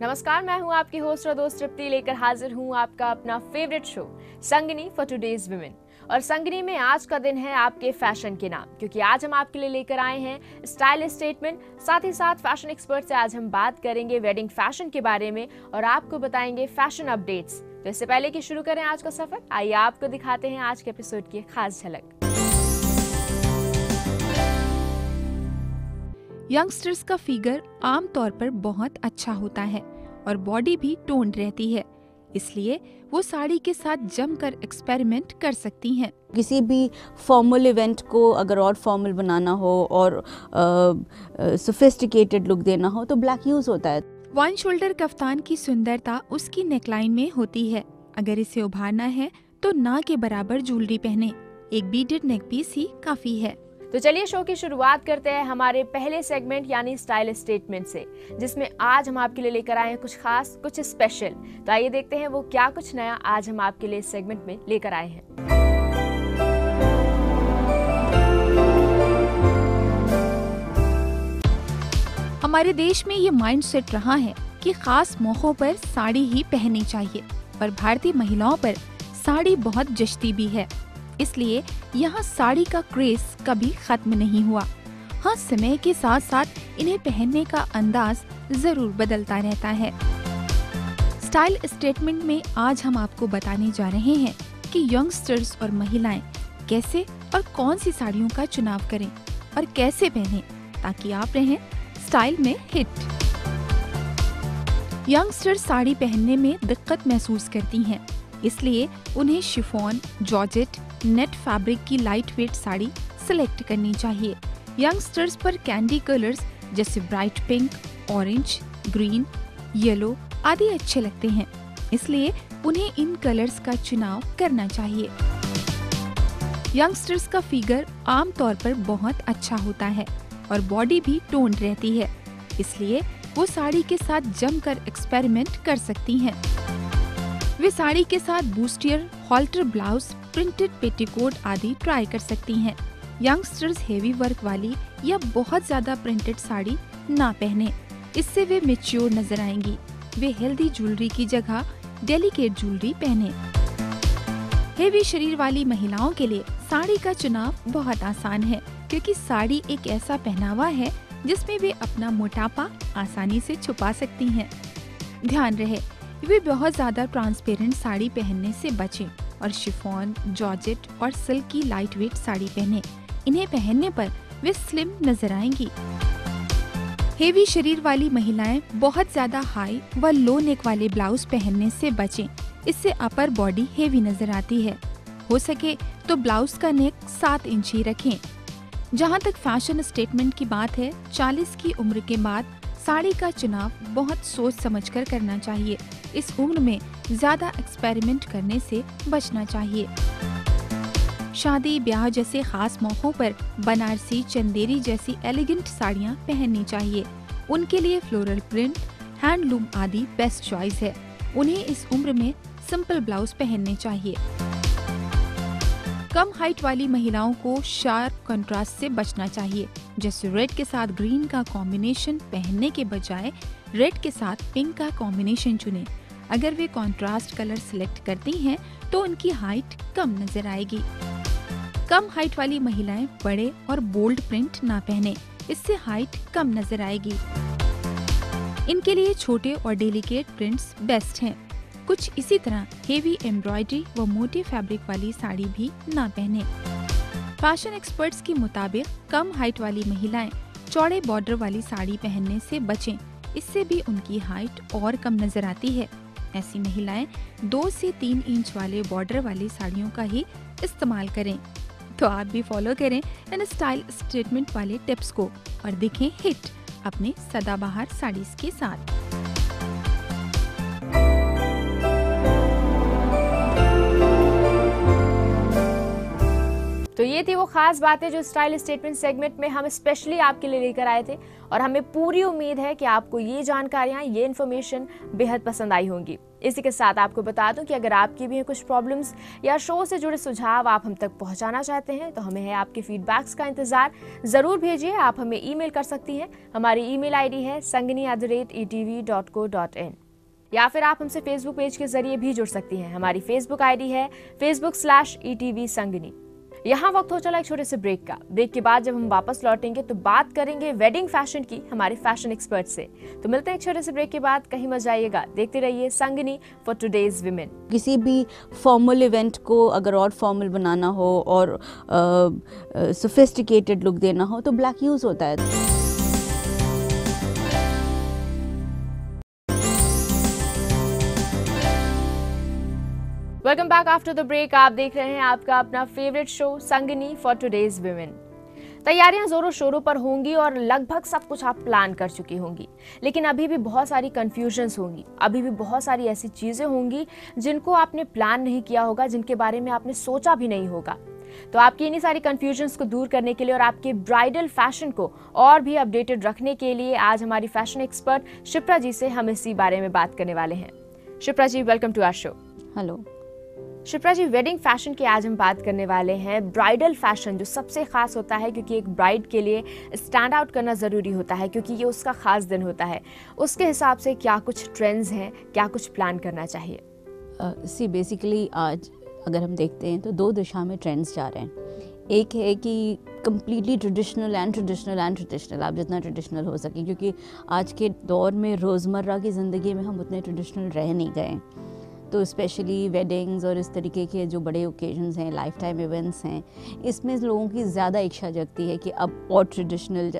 नमस्कार, मैं हूं आपकी होस्ट और दोस्त तृप्ति, लेकर हाजिर हूं आपका अपना favourite show Sangini for today's women. और संगिनी में आज का दिन है आपके फैशन के नाम, क्योंकि आज हम आपके लिए लेकर आए हैं स्टाइल स्टेटमेंट। साथ ही साथ फैशन एक्सपर्ट से आज हम बात करेंगे वेडिंग फैशन के बारे में और आपको बताएंगे फैशन अपडेट्स। तो इससे पहले कि शुरू करें आज का सफर, आइए आपको दिखाते हैं आज के एपिसोड की खास झलक। यंगस्टर्स का फिगर आमतौर पर बहुत अच्छा होता है और बॉडी भी टोन्ड रहती है, इसलिए वो साड़ी के साथ जमकर एक्सपेरिमेंट कर सकती हैं। किसी भी फॉर्मल इवेंट को अगर और फॉर्मल बनाना हो और सोफिस्टिकेटेड लुक देना हो तो ब्लैक यूज होता है। वन शोल्डर कफ्तान की सुंदरता उसकी नेकलाइन में होती है। अगर इसे उभारना है तो ना के बराबर ज्वेलरी पहने, एक बीडेड नेक पीस ही काफी है। तो चलिए शो की शुरुआत करते हैं हमारे पहले सेगमेंट यानी स्टाइल स्टेटमेंट से, जिसमें आज हम आपके लिए लेकर आए हैं कुछ खास, कुछ स्पेशल। तो आइए देखते हैं वो क्या कुछ नया आज हम आपके लिए इस सेगमेंट में लेकर आए हैं। हमारे देश में ये माइंडसेट रहा है कि खास मौकों पर साड़ी ही पहननी चाहिए, पर भारतीय महिलाओं पर साड़ी बहुत जचती भी है, इसलिए यहाँ साड़ी का क्रेज कभी खत्म नहीं हुआ। हाँ, समय के साथ साथ इन्हें पहनने का अंदाज जरूर बदलता रहता है। स्टाइल स्टेटमेंट में आज हम आपको बताने जा रहे हैं कि यंगस्टर्स और महिलाएं कैसे और कौन सी साड़ियों का चुनाव करें और कैसे पहनें ताकि आप रहें स्टाइल में हिट। यंगस्टर्स साड़ी पहनने में दिक्कत महसूस करती हैं, इसलिए उन्हें शिफॉन, जॉर्जेट, नेट फैब्रिक की लाइट वेट साड़ी सिलेक्ट करनी चाहिए। यंगस्टर्स पर कैंडी कलर्स जैसे bright pink, orange, green, yellow आदि अच्छे लगते हैं, इसलिए उन्हें इन कलर्स का चुनाव करना चाहिए। यंगस्टर्स का फिगर आमतौर पर बहुत अच्छा होता है और बॉडी भी टोन्ड रहती है, इसलिए वो साड़ी के साथ जमकर एक्सपेरिमेंट कर सकती हैं। वे साड़ी के साथ बूस्टियर, हॉल्टर ब्लाउज, प्रिंटेड पेटीकोट आदि ट्राई कर सकती हैं। यंगस्टर्स हेवी वर्क वाली या बहुत ज्यादा प्रिंटेड साड़ी ना पहने, इससे वे मैच्योर नजर आएंगी। वे हेल्दी ज्वेलरी की जगह डेलिकेट ज्वेलरी पहने। हेवी शरीर वाली महिलाओं के लिए साड़ी का चुनाव बहुत आसान है, क्योंकि साड़ी एक ऐसा पहनावा है जिसमें वे अपना मोटापा आसानी से छुपा सकती हैं। ध्यान रहे, वे बहुत ज्यादा ट्रांसपेरेंट साड़ी पहनने से बचें और शिफॉन, जॉर्जेट और सिल्क की लाइट वेट साड़ी पहने। इन्हें पहनने पर वे स्लिम नजर आएंगी। हेवी शरीर वाली महिलाएं बहुत ज्यादा हाई व लो नेक वाले ब्लाउज पहनने से बचें, इससे अपर बॉडी हेवी नजर आती है। हो सके तो ब्लाउज का नेक 7 इंच ही रखें। जहाँ तक फैशन स्टेटमेंट की बात है, 40 की उम्र के बाद साड़ी का चुनाव बहुत सोच समझकर करना चाहिए। इस उम्र में ज्यादा एक्सपेरिमेंट करने से बचना चाहिए। शादी ब्याह जैसे खास मौकों पर बनारसी, चंदेरी जैसी एलिगेंट साड़ियाँ पहननी चाहिए। उनके लिए फ्लोरल प्रिंट, हैंडलूम आदि बेस्ट चॉइस है। उन्हें इस उम्र में सिंपल ब्लाउज पहनने चाहिए। कम हाइट वाली महिलाओं को शार्प कंट्रास्ट से बचना चाहिए, जैसे रेड के साथ ग्रीन का कॉम्बिनेशन पहनने के बजाय रेड के साथ पिंक का कॉम्बिनेशन चुनें। अगर वे कंट्रास्ट कलर सिलेक्ट करती हैं तो उनकी हाइट कम नजर आएगी। कम हाइट वाली महिलाएं बड़े और बोल्ड प्रिंट ना पहने, इससे हाइट कम नजर आएगी। इनके लिए छोटे और डेलिकेट प्रिंट्स बेस्ट हैं। कुछ इसी तरह हेवी एम्ब्रॉयडरी व मोटे फैब्रिक वाली साड़ी भी ना पहने। फैशन एक्सपर्ट्स के मुताबिक कम हाइट वाली महिलाएं चौड़े बॉर्डर वाली साड़ी पहनने से बचें, इससे भी उनकी हाइट और कम नजर आती है। ऐसी महिलाएं 2 से 3 इंच वाले बॉर्डर वाली साड़ियों का ही इस्तेमाल करें। तो आप भी फॉलो करें इन स्टाइल स्टेटमेंट वाले टिप्स को और दिखें हिट अपने सदाबहार साड़ीज के साथ। तो ये थी वो खास बातें जो स्टाइल स्टेटमेंट सेगमेंट में हम स्पेशली आपके लिए लेकर आए थे, और हमें पूरी उम्मीद है कि आपको ये जानकारियां, ये इन्फॉर्मेशन बेहद पसंद आई होंगी। इसी के साथ आपको बता दूं कि अगर आपकी भी कुछ प्रॉब्लम्स या शो से जुड़े सुझाव आप हम तक पहुंचाना चाहते हैं तो हमें है आपके फीडबैक्स का इंतजार जरूर भेजिए। आप हमें ईमेल कर सकती हैं, हमारी ईमेल आईडी है sangini@etv.co.in, या फिर आप हमसे फेसबुक पेज के जरिए भी जुड़ सकती हैं। हमारी फेसबुक आईडी है facebook/etv संगिनी। यहाँ वक्त हो चला एक छोटे से ब्रेक का। ब्रेक के बाद जब हम वापस लौटेंगे तो बात करेंगे वेडिंग फैशन की हमारे फैशन एक्सपर्ट से। तो मिलते हैं एक छोटे से ब्रेक के बाद, कहीं मत जाइएगा, देखते रहिए संगिनी फॉर टुडेज विमेन। किसी भी फॉर्मल इवेंट को अगर और फॉर्मल बनाना हो और सोफिस्टिकेटेड लुक देना हो तो ब्लैक यूज होता है। Welcome back after the break. आप देख रहे हैं आपका अपना favourite show Sangini for today's women. तैयारियां जोरों शोरों पर होंगी और लगभग सब कुछ आप प्लान कर चुकी होंगी, लेकिन अभी भी बहुत सारी कंफ्यूजन्स होंगी, अभी भी बहुत सारी ऐसी चीजें होंगी जिनको आपने प्लान नहीं किया होगा, जिनके बारे में आपने सोचा भी नहीं होगा। तो आपकी इन्हीं सारी कंफ्यूजन्स को दूर करने के लिए और आपके ब्राइडल फैशन को और भी अपडेटेड रखने के लिए आज हमारी फैशन एक्सपर्ट शिप्रा जी से हम इसी बारे में बात करने वाले हैं। Shipra ji, welcome to our show. Hello Shipra ji, wedding fashion की आज हम बात करने वाले हैं। ब्राइडल फैशन जो सबसे खास होता है, क्योंकि एक ब्राइड के लिए स्टैंड आउट करना ज़रूरी होता है, क्योंकि ये उसका खास दिन होता है। उसके हिसाब से क्या कुछ ट्रेंड्स हैं, क्या कुछ प्लान करना चाहिए? बेसिकली आज अगर हम देखते हैं तो दो दिशा में ट्रेंड्स जा रहे हैं। एक है कि कम्प्लीटली ट्रेडिशनल एंड आप जितना ट्रेडिशनल हो सके, क्योंकि आज के दौर में रोज़मर्रा की ज़िंदगी में हम उतने ट्रेडिशनल रह नहीं गए। तो स्पेशली वेडिंग्स और इस तरीके के जो बड़े ओकेजन्स हैं, लाइफ टाइम इवेंट्स हैं, इसमें लोगों की ज़्यादा इच्छा जगती है कि अब और traditional,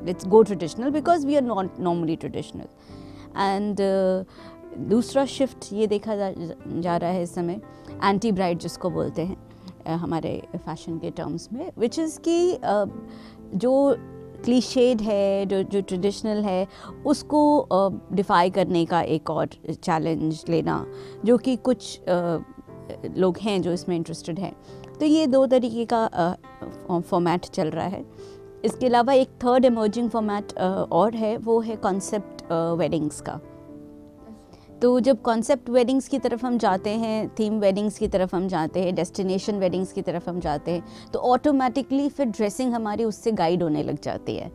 let's go traditional because we are not normally traditional. And दूसरा शिफ्ट ये देखा जा रहा है इस समय, एंटी ब्राइड जिसको बोलते हैं हमारे फैशन के टर्म्स में, विच इज़ कि जो क्लीशेड है, जो ट्रेडिशनल है, उसको डिफाई करने का एक और चैलेंज लेना, जो कि कुछ लोग हैं जो इसमें इंटरेस्टेड हैं। तो ये दो तरीके का फॉर्मेट चल रहा है। इसके अलावा एक थर्ड इमर्जिंग फॉर्मेट और है, वो है कॉन्सेप्ट वेडिंग्स का। तो जब कॉन्सेप्ट वेडिंग्स की तरफ हम जाते हैं, थीम वेडिंग्स की तरफ हम जाते हैं, डेस्टिनेशन वेडिंग्स की तरफ हम जाते हैं, तो ऑटोमेटिकली फिर ड्रेसिंग हमारी उससे गाइड होने लग जाती है।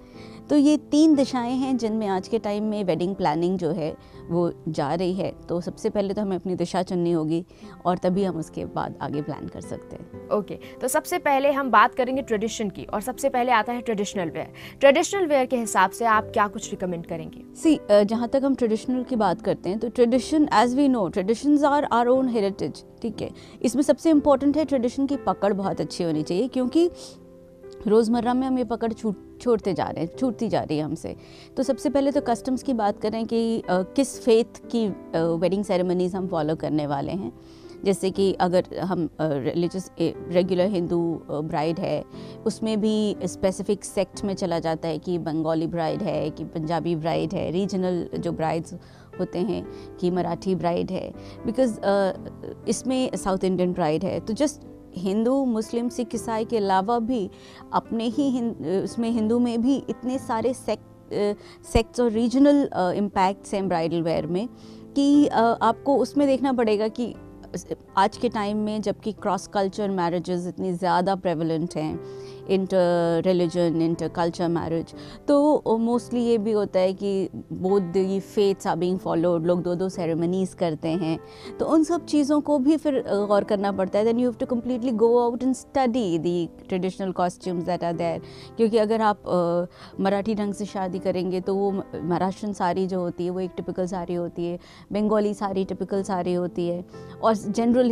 तो ये तीन दिशाएं हैं जिनमें आज के टाइम में वेडिंग प्लानिंग जो है वो जा रही है। तो सबसे पहले तो हमें अपनी दिशा चुननी होगी और तभी हम उसके बाद आगे प्लान कर सकते हैं। ओके, तो सबसे पहले हम बात करेंगे ट्रेडिशन की, और सबसे पहले आता है ट्रेडिशनल वेयर। ट्रेडिशनल वेयर के हिसाब से आप क्या कुछ रिकमेंड करेंगे? जहाँ तक हम ट्रेडिशनल की बात करते हैं तो tradition, as we know, traditions are our own heritage, ठीक है। इसमें सबसे इम्पोर्टेंट है ट्रेडिशन की पकड़ बहुत अच्छी होनी चाहिए, क्योंकि रोज़मर्रा में हम ये पकड़ छूटती जा रही है हमसे। तो सबसे पहले तो कस्टम्स की बात करें कि किस फेथ की वेडिंग सेरेमनीज़ हम फॉलो करने वाले हैं। जैसे कि अगर हम रिलीजियस रेगुलर हिंदू ब्राइड है, उसमें भी स्पेसिफिक सेक्ट में चला जाता है कि बंगाली ब्राइड है, कि पंजाबी ब्राइड है, रीजनल जो ब्राइड्स होते हैं कि मराठी ब्राइड है, बिकॉज़ इसमें साउथ इंडियन ब्राइड है। तो जस्ट हिंदू, मुस्लिम, सिख, ईसाई के अलावा भी अपने ही उसमें हिंदू में भी इतने सारे सेक्ट्स और रीजनल इम्पैक्ट्स हैं ब्राइडल वेयर में, कि आपको उसमें देखना पड़ेगा कि आज के टाइम में जबकि क्रॉस कल्चर मैरिजेस इतनी ज़्यादा प्रेवलेंट हैं, inter religion, inter culture marriage, तो मोस्टली ये भी होता है कि both the faiths are being followed, लोग दो सेरेमनीज़ करते हैं। तो उन सब चीज़ों को भी फिर गौर करना पड़ता है। Then you have to completely go out and study the traditional costumes that are there, क्योंकि अगर आप मराठी ढंग से शादी करेंगे तो वो महाराष्ट्रन साड़ी जो होती है वो एक टिपिकल साड़ी होती है, बंगाली साड़ी टिपिकल साड़ी होती है, और जनरल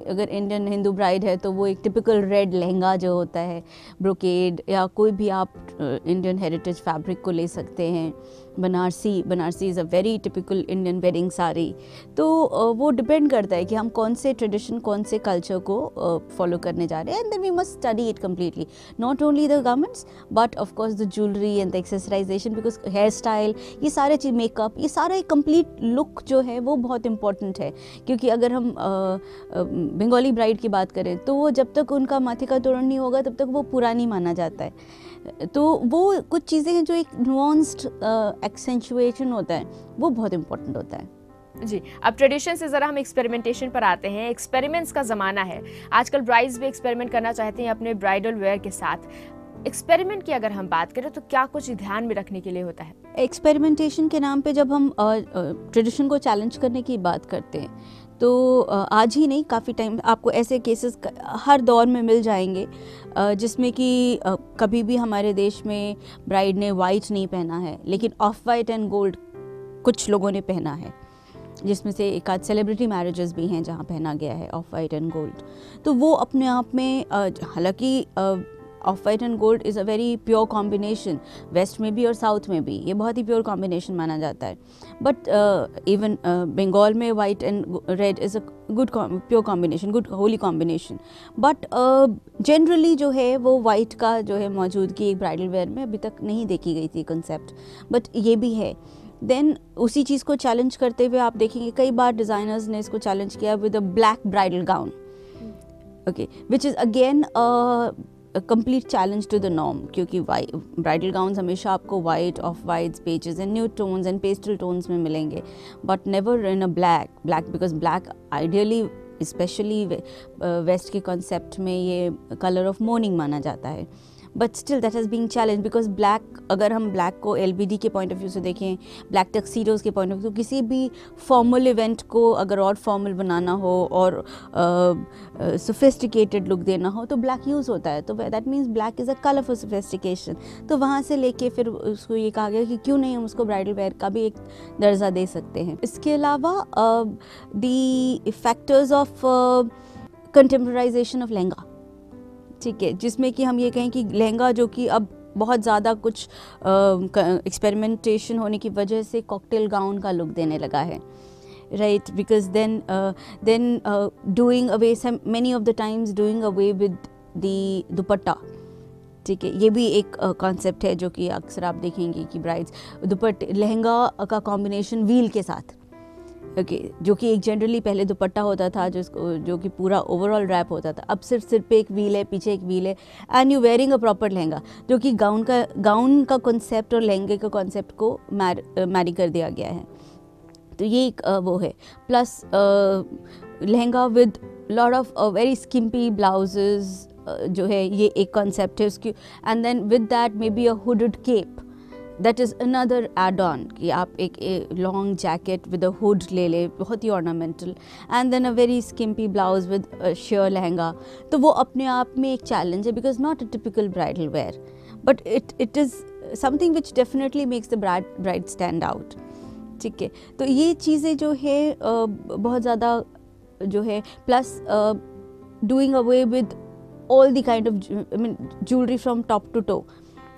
अगर इंडियन हिंदू ब्राइड है तो वो एक टिपिकल रेड लहंगा जो होता है, ब्रोकेड या कोई भी आप इंडियन हेरिटेज फैब्रिक को ले सकते हैं। Banarasi is a very typical Indian wedding sari. तो वो डिपेंड करता है कि हम कौन से ट्रेडिशन, कौन से कल्चर को फॉलो करने जा रहे हैं, and then we must study it completely, not only the garments but of course the jewellery and the accessorization, because hair style, ये सारे चीज़, मेकअप, ये सारा एक कंप्लीट लुक जो है वो बहुत इंपॉर्टेंट है। क्योंकि अगर हम बंगाली ब्राइड की बात करें तो वो जब तक उनका माथे का तोरण नहीं होगा तब तक वो पुरानी माना जाता है। तो वो कुछ चीज़ें हैं जो एक नुआंस्ड एक्सेंचुएशन होता है, वो बहुत इंपॉर्टेंट होता है। जी, अब ट्रेडिशन से ज़रा हम एक्सपेरिमेंटेशन पर आते हैं। एक्सपेरिमेंट्स का ज़माना है, आजकल ब्राइड्स भी एक्सपेरिमेंट करना चाहते हैं अपने ब्राइडल वेयर के साथ। एक्सपेरिमेंट की अगर हम बात करें तो क्या कुछ ध्यान में रखने के लिए होता है? एक्सपेरिमेंटेशन के नाम पे जब हम ट्रेडिशन को चैलेंज करने की बात करते हैं तो आज ही नहीं, काफ़ी टाइम आपको ऐसे केसेस हर दौर में मिल जाएंगे जिसमें कि कभी भी हमारे देश में ब्राइड ने वाइट नहीं पहना है, लेकिन ऑफ वाइट एंड गोल्ड कुछ लोगों ने पहना है, जिसमें से एक आध सेलिब्रिटी मैरिजेस भी हैं जहाँ पहना गया है ऑफ वाइट एंड गोल्ड। तो वो अपने आप में, हालांकि off white and gold is a very pure combination, west में भी और साउथ में भी ये बहुत ही प्योर कॉम्बिनेशन माना जाता है। बट इवन बंगाल में white and red is a good pure combination, good Holi combination. But generally जो है वो वाइट का जो है मौजूदगी एक ब्राइडल वेयर में अभी तक नहीं देखी गई थी कंसेप्ट, बट ये भी है। देन उसी चीज़ को चैलेंज करते हुए आप देखेंगे कई बार डिज़ाइनर्स ने इसको चैलेंज किया with a black bridal gown, okay, which is again complete challenge to the norm, क्योंकि ब्राइडल गाउन्स हमेशा आपको white, off whites, beiges and nude tones and pastel tones में मिलेंगे, but never in a black, because black ideally, especially west के concept में ये colour of mourning माना जाता है। But still that has been challenge, because black, अगर हम ब्लैक को LBD के पॉइंट ऑफ व्यू से देखें, ब्लैक टक्सीडोज़ के पॉइंट ऑफ व्यू, तो किसी भी फॉर्मल इवेंट को अगर और फॉर्मल बनाना हो और सोफिस्टिकेटेड लुक देना हो तो ब्लैक यूज़ होता है। तो that means black is a colour for sophistication. तो वहाँ से लेके फिर उसको ये कहा गया कि क्यों नहीं हम उसको ब्राइडल वेयर का भी एक दर्जा दे सकते हैं। इसके अलावा the factors of contemporization of lehenga, ठीक है, जिसमें कि हम ये कहें कि लहंगा जो कि अब बहुत ज़्यादा कुछ एक्सपेरिमेंटेशन होने की वजह से कॉकटेल गाउन का लुक देने लगा है, right, because then doing away many of the times doing away with the dupatta, ठीक है, ये भी एक कॉन्सेप्ट है जो कि अक्सर आप देखेंगे कि ब्राइड्स दुपट्टे, लहंगा का कॉम्बिनेशन व्हील के साथ, ओके, जो कि एक जनरली पहले दुपट्टा होता था जो कि पूरा ओवरऑल रैप होता था, अब सिर्फ सिर पे एक व्हील है, पीछे एक व्हील है, and you wearing a proper lehenga, जो कि गाउन का कॉन्सेप्ट और लहंगे का कॉन्सेप्ट को मैरी कर दिया गया है। तो ये एक वो है, plus lehenga with lot of very skimpy blouses जो है, ये एक कॉन्सेप्ट है उसकी, and then with that may be a hooded cape, that is another add on, कि आप एक long jacket with a hood ले ले, बहुत ही ornamental, and then a very skimpy blouse with sheer lehenga. तो वो अपने आप में एक चैलेंज है, because not a typical bridal wear, but it is something which definitely makes the bride stand out, ठीक है। तो ये चीज़ें जो है बहुत ज़्यादा जो है, plus doing away with all the kind of jewellery from top to toe,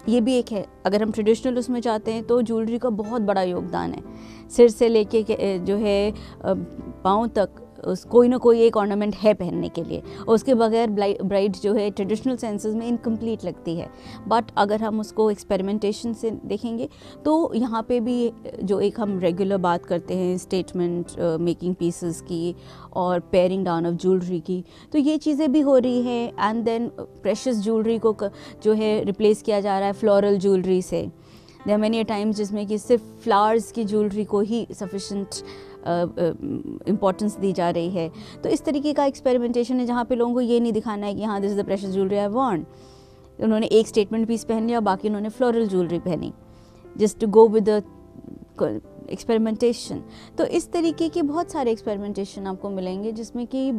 ये भी एक है। अगर हम ट्रेडिशनल उसमें जाते हैं तो ज्वेलरी का बहुत बड़ा योगदान है, सिर से लेके जो है पाँव तक कोई ना कोई एक ऑर्नामेंट है पहनने के लिए, और उसके बगैर ब्राइड जो है ट्रेडिशनल सेंसेस में इनकम्प्लीट लगती है। बट अगर हम उसको एक्सपेरिमेंटेशन से देखेंगे तो यहाँ पे भी जो एक हम रेगुलर बात करते हैं स्टेटमेंट मेकिंग पीसेस की और पेयरिंग डाउन ऑफ ज्वेलरी की, तो ये चीज़ें भी हो रही हैं। एंड देन प्रेशियस ज्वेलरी को जो है रिप्लेस किया जा रहा है फ्लोरल ज्वेलरी से। देयर आर मेनी टाइम्स जिसमें कि सिर्फ फ्लावर्स की ज्वेलरी को ही सफिशेंट इम्पॉर्टेंस दी जा रही है। तो इस तरीके का एक्सपेरिमेंटेशन है जहाँ पे लोगों को ये नहीं दिखाना है कि हाँ this is the precious jewellery I want. उन्होंने एक स्टेटमेंट पीस पहन लिया, बाकी उन्होंने फ्लोरल ज्वेलरी पहनी just to go with the experimentation. तो इस तरीके के बहुत सारे एक्सपेरिमेंटेशन आपको मिलेंगे जिसमें कि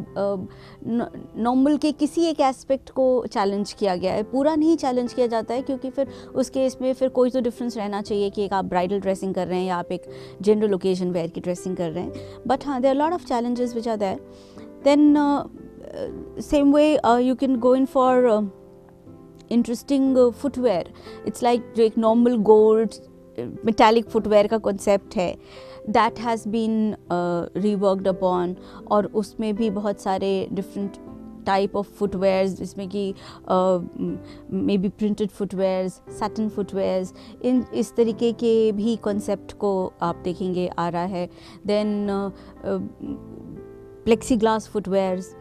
नॉर्मल के किसी एक एस्पेक्ट को चैलेंज किया गया है, पूरा नहीं चैलेंज किया जाता है, क्योंकि फिर उस केस में फिर कोई तो डिफरेंस रहना चाहिए कि एक आप ब्राइडल ड्रेसिंग कर रहे हैं या आप एक जनरल ओकेजन वेयर की ड्रेसिंग कर रहे हैं। बट हाँ, there are lot of challenges which are there. Then same way you can go in for interesting footwear, it's like जो एक नॉर्मल गोल्ड मेटालिक फुटवेयर का कॉन्सेप्ट है, that has been reworked upon, और उसमें भी बहुत सारे डिफरेंट टाइप ऑफ फुटवेयर्स, जिसमें कि may be printed footwears, satin footwears, इस तरीके के भी कॉन्सेप्ट को आप देखेंगे आ रहा है। देन प्लेक्सी ग्लास फुटवेयर्स,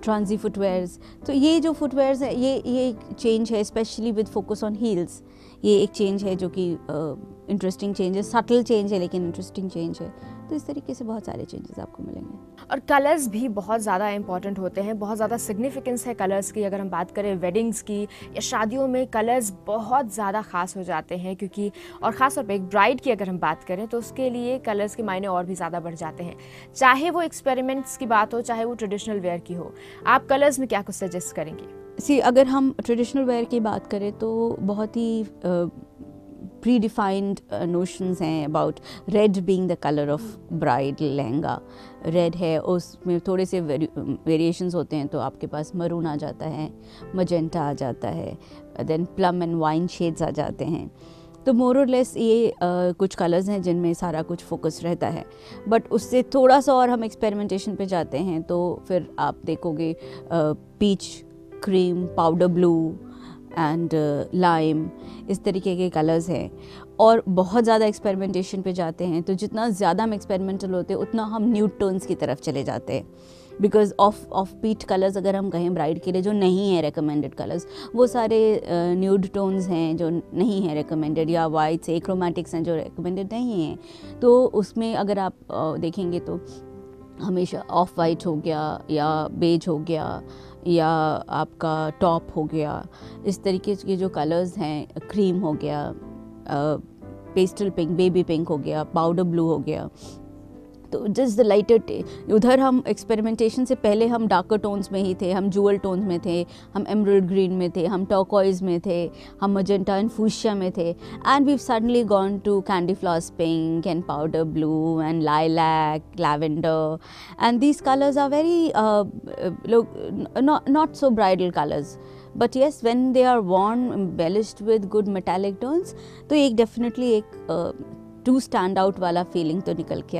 ट्रांजी फुटवेयर्स, तो ये जो फुटवेयर्स है ये एक चेंज है, specially with focus on heels. ये एक चेंज है जो कि इंटरेस्टिंग चेंज है, सटल चेंज है लेकिन इंटरेस्टिंग चेंज है। तो इस तरीके से बहुत सारे चेंजेस आपको मिलेंगे। और कलर्स भी बहुत ज़्यादा इंपॉर्टेंट होते हैं, बहुत ज़्यादा सिग्निफिकेंस है कलर्स की। अगर हम बात करें वेडिंग्स की या शादियों में, कलर्स बहुत ज़्यादा ख़ास हो जाते हैं, क्योंकि और ख़ास तौर पे एक ब्राइड की अगर हम बात करें तो उसके लिए कलर्स के मायने और भी ज़्यादा बढ़ जाते हैं। चाहे वो एक्सपेरिमेंट्स की बात हो, चाहे वो ट्रेडिशनल वेयर की हो, आप कलर्स में क्या कुछ सजेस्ट करेंगे? अगर हम ट्रेडिशनल वेयर की बात करें तो बहुत ही प्री डिफाइंड नोशंस हैं about red being the colour of bride lehenga. Red है, उसमें थोड़े से वेरिएशंस होते हैं, तो आपके पास मरून आ जाता है, मजेंटा आ जाता है, then plum and wine shades आ जाते हैं। तो मोर और लेस ये कुछ कलर्स हैं जिनमें सारा कुछ फोकस रहता है। बट उससे थोड़ा सा और हम एक्सपेरिमेंटेशन पे जाते हैं तो फिर आप देखोगे peach, cream, powder blue and lime, इस तरीके के कलर्स हैं। और बहुत ज़्यादा एक्सपेरिमेंटेशन पे जाते हैं तो जितना ज़्यादा हम एक्सपेरिमेंटल होते हैं उतना हम न्यूड टोन्स की तरफ चले जाते हैं। बिकॉज ऑफ पीट कलर्स अगर हम कहें ब्राइड के लिए जो नहीं है रिकमेंडेड कलर्स, वो सारे न्यूड टोन्स हैं जो नहीं है रिकमेंडेड, या वाइट्स, एक्रोमैटिक्स हैं जो रिकमेंडेड नहीं हैं। तो उसमें अगर आप देखेंगे तो हमेशा ऑफ वाइट हो गया या बेज हो गया या आपका टॉप हो गया, इस तरीके के जो कलर्स हैं, क्रीम हो गया, पेस्टल पिंक, बेबी पिंक हो गया, पाउडर ब्लू हो गया, तो जस्ट द लाइटर। उधर हम एक्सपेरिमेंटेशन से पहले हम डार्कर टोन्स में ही थे, हम जूअल टोन्स में थे, हम एमरल्ड ग्रीन में थे, हम टर्कोइज में थे, हम मजेंटा एंड फूशिया में थे, and we suddenly gone to candy floss pink and powder blue and lilac, lavender, and these colours are very not so bridal colors, but yes, when they are worn embellished with good metallic tones, तो एक definitely एक to stand out वाला feeling तो निकल के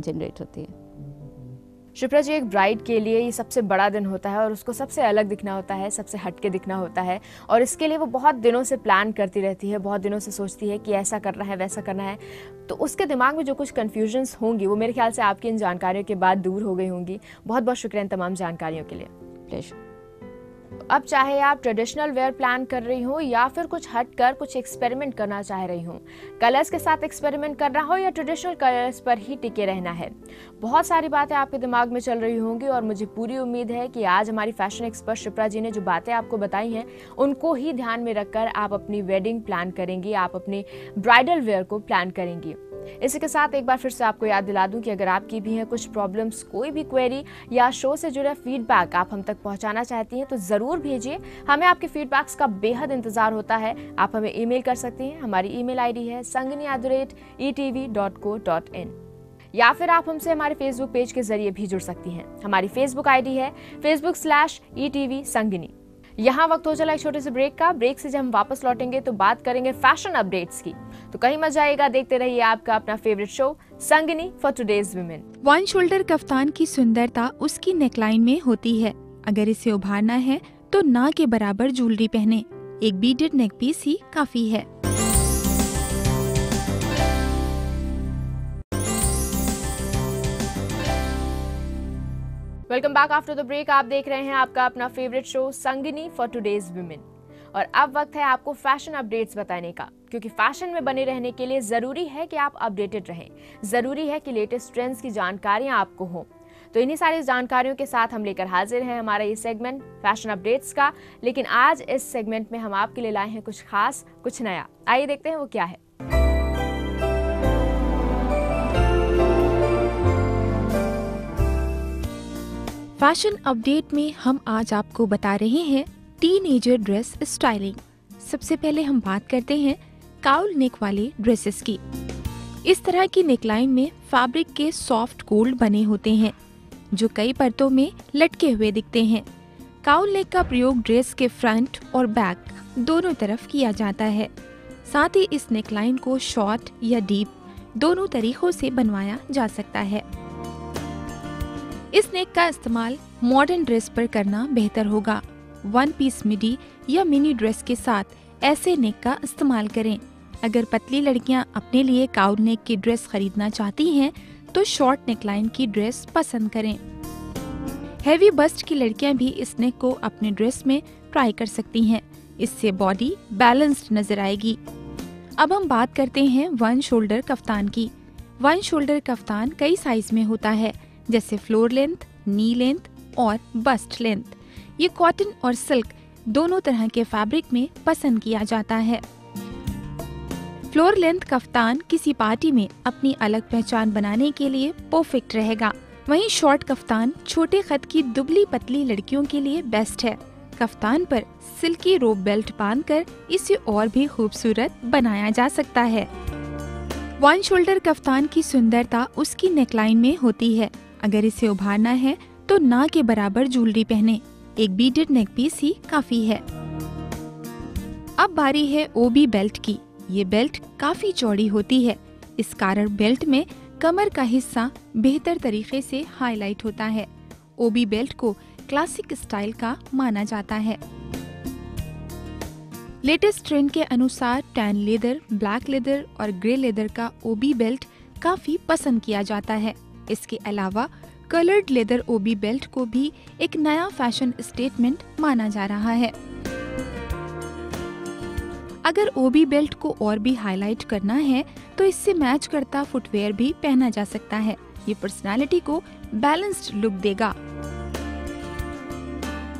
generate होती है। शिप्रा जी, एक ब्राइड के लिए ये सबसे बड़ा दिन होता है और उसको सबसे अलग दिखना होता है, सबसे हटके दिखना होता है, और इसके लिए वो बहुत दिनों से प्लान करती रहती है, बहुत दिनों से सोचती है कि ऐसा करना है, वैसा करना है। तो उसके दिमाग में जो कुछ कन्फ्यूजन्स होंगी वो मेरे ख्याल से आपकी इन जानकारियों के बाद दूर हो गई होंगी। बहुत बहुत शुक्रिया इन तमाम जानकारियों के लिए। प्लेजर। अब चाहे आप ट्रेडिशनल वेयर प्लान कर रही हो या फिर कुछ हट कर कुछ एक्सपेरिमेंट करना चाह रही हो, कलर्स के साथ एक्सपेरिमेंट करना हो या ट्रेडिशनल कलर्स पर ही टिके रहना है, बहुत सारी बातें आपके दिमाग में चल रही होंगी। और मुझे पूरी उम्मीद है कि आज हमारी फैशन एक्सपर्ट शिप्रा जी ने जो बातें आपको बताई हैं उनको ही ध्यान में रखकर आप अपनी वेडिंग प्लान करेंगी, आप अपने ब्राइडल वेयर को प्लान करेंगी। इसी के साथ एक बार फिर से आपको याद दिला दूं कि अगर आपकी भी हैं कुछ प्रॉब्लम्स, कोई भी क्वेरी या शो से जुड़ा फीडबैक आप हम तक पहुंचाना चाहती हैं तो ज़रूर भेजिए। हमें आपके फीडबैक्स का बेहद इंतजार होता है। आप हमें ईमेल कर सकती हैं, हमारी ईमेल आईडी है sangini@etv.co.in, या फिर आप हमसे हमारे फेसबुक पेज के जरिए भी जुड़ सकती हैं। हमारी फेसबुक आईडी है facebook/etv संगिनी। यहाँ वक्त हो चला एक छोटे से ब्रेक का। ब्रेक से जब हम वापस लौटेंगे तो बात करेंगे फैशन अपडेट्स की, तो कहीं मत जाइएगा, देखते रहिए आपका अपना favourite show Sangini for today's women. One shoulder kaftan की सुंदरता उसकी नेकलाइन में होती है। अगर इसे उभारना है तो ना के बराबर ज्वेलरी पहने, एक बीडेड नेक पीस ही काफी है। Welcome back after the break. आप देख रहे हैं आपका अपना favourite show Sangini for today's women, और अब वक्त है आपको फैशन अपडेट्स बताने का, क्योंकि फैशन में बने रहने के लिए जरूरी है कि आप अपडेटेड रहें, जरूरी है कि लेटेस्ट ट्रेंड्स की जानकारियां आपको हों। तो इन्हीं सारी जानकारियों के साथ हम लेकर हाजिर हैं हमारा ये सेगमेंट फैशन अपडेट्स का। लेकिन आज इस सेगमेंट में हम आपके लिए लाए हैं कुछ खास, कुछ नया। आइए देखते हैं वो क्या है। फैशन अपडेट में हम आज आपको बता रहे हैं टीनेजर ड्रेस स्टाइलिंग। सबसे पहले हम बात करते हैं काउल नेक वाले ड्रेसेस की। इस तरह की नेकलाइन में फैब्रिक के सॉफ्ट गोल्ड बने होते हैं जो कई परतों में लटके हुए दिखते हैं। काउल नेक का प्रयोग ड्रेस के फ्रंट और बैक दोनों तरफ किया जाता है। साथ ही इस नेकलाइन को शॉर्ट या डीप दोनों तरीकों से बनवाया जा सकता है। इस नेक का इस्तेमाल मॉडर्न ड्रेस पर करना बेहतर होगा। वन पीस मिडी या मिनी ड्रेस के साथ ऐसे नेक का इस्तेमाल करें। अगर पतली लड़कियां अपने लिए काउल नेक की ड्रेस खरीदना चाहती हैं, तो शॉर्ट नेकलाइन की ड्रेस पसंद करें। हैवी बस्ट की लड़कियां भी इस नेक को अपने ड्रेस में ट्राई कर सकती हैं। इससे बॉडी बैलेंस्ड नजर आएगी। अब हम बात करते हैं वन शोल्डर कफ्तान की। वन शोल्डर कफ्तान कई साइज में होता है, जैसे फ्लोर लेंथ, नी लेंथ और बस्ट लेंथ। ये कॉटन और सिल्क दोनों तरह के फैब्रिक में पसंद किया जाता है। फ्लोर लेंथ कफ्तान किसी पार्टी में अपनी अलग पहचान बनाने के लिए परफेक्ट रहेगा। वहीं शॉर्ट कफ्तान छोटे कद की दुबली पतली लड़कियों के लिए बेस्ट है। कफ्तान पर सिल्की रोप बेल्ट बांधकर इसे और भी खूबसूरत बनाया जा सकता है। वन शोल्डर कफ्तान की सुंदरता उसकी नेकलाइन में होती है। अगर इसे उभारना है तो ना के बराबर ज्वेलरी पहने, एक बीडेड नेक पीस ही काफी है। अब बारी है ओबी बेल्ट की। ये बेल्ट काफी चौड़ी होती है, इस कारण बेल्ट में कमर का हिस्सा बेहतर तरीके से हाईलाइट होता है। ओबी बेल्ट को क्लासिक स्टाइल का माना जाता है। लेटेस्ट ट्रेंड के अनुसार टैन लेदर, ब्लैक लेदर और ग्रे लेदर का ओबी बेल्ट काफी पसंद किया जाता है। इसके अलावा कलर्ड लेदर ओबी बेल्ट को भी एक नया फैशन स्टेटमेंट माना जा रहा है। अगर ओबी बेल्ट को और भी हाईलाइट करना है तो इससे मैच करता फुटवेयर भी पहना जा सकता है। ये पर्सनालिटी को बैलेंस्ड लुक देगा।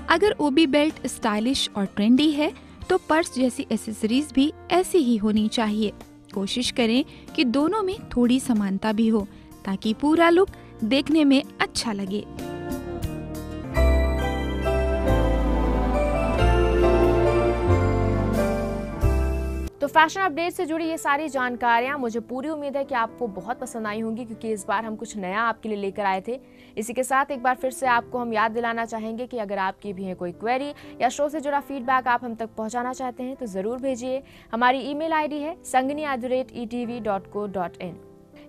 अगर ओबी बेल्ट स्टाइलिश और ट्रेंडी है तो पर्स जैसी एसेसरीज भी ऐसी ही होनी चाहिए। कोशिश करें कि दोनों में थोड़ी समानता भी हो, ताकि पूरा लुक देखने में अच्छा लगे। तो फैशन अपडेट से जुड़ी ये सारी जानकारियां मुझे पूरी उम्मीद है कि आपको बहुत पसंद आई होंगी, क्योंकि इस बार हम कुछ नया आपके लिए लेकर आए थे। इसी के साथ एक बार फिर से आपको हम याद दिलाना चाहेंगे कि अगर आपकी भी है कोई क्वेरी या शो से जुड़ा फीडबैक आप हम तक पहुंचाना चाहते हैं तो ज़रूर भेजिए। हमारी ईमेल आईडी है sangini@etv.co.in,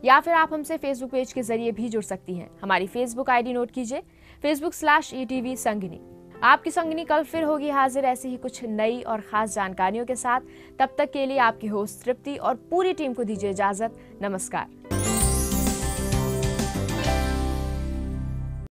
या फिर आप हमसे फेसबुक पेज के जरिए भी जुड़ सकती हैं। हमारी फेसबुक आईडी नोट कीजिए, facebook/etv संगिनी। आपकी संगिनी कल फिर होगी हाजिर ऐसी ही कुछ नई और खास जानकारियों के साथ। तब तक के लिए आपकी होस्ट तृप्ति और पूरी टीम को दीजिए इजाजत। नमस्कार।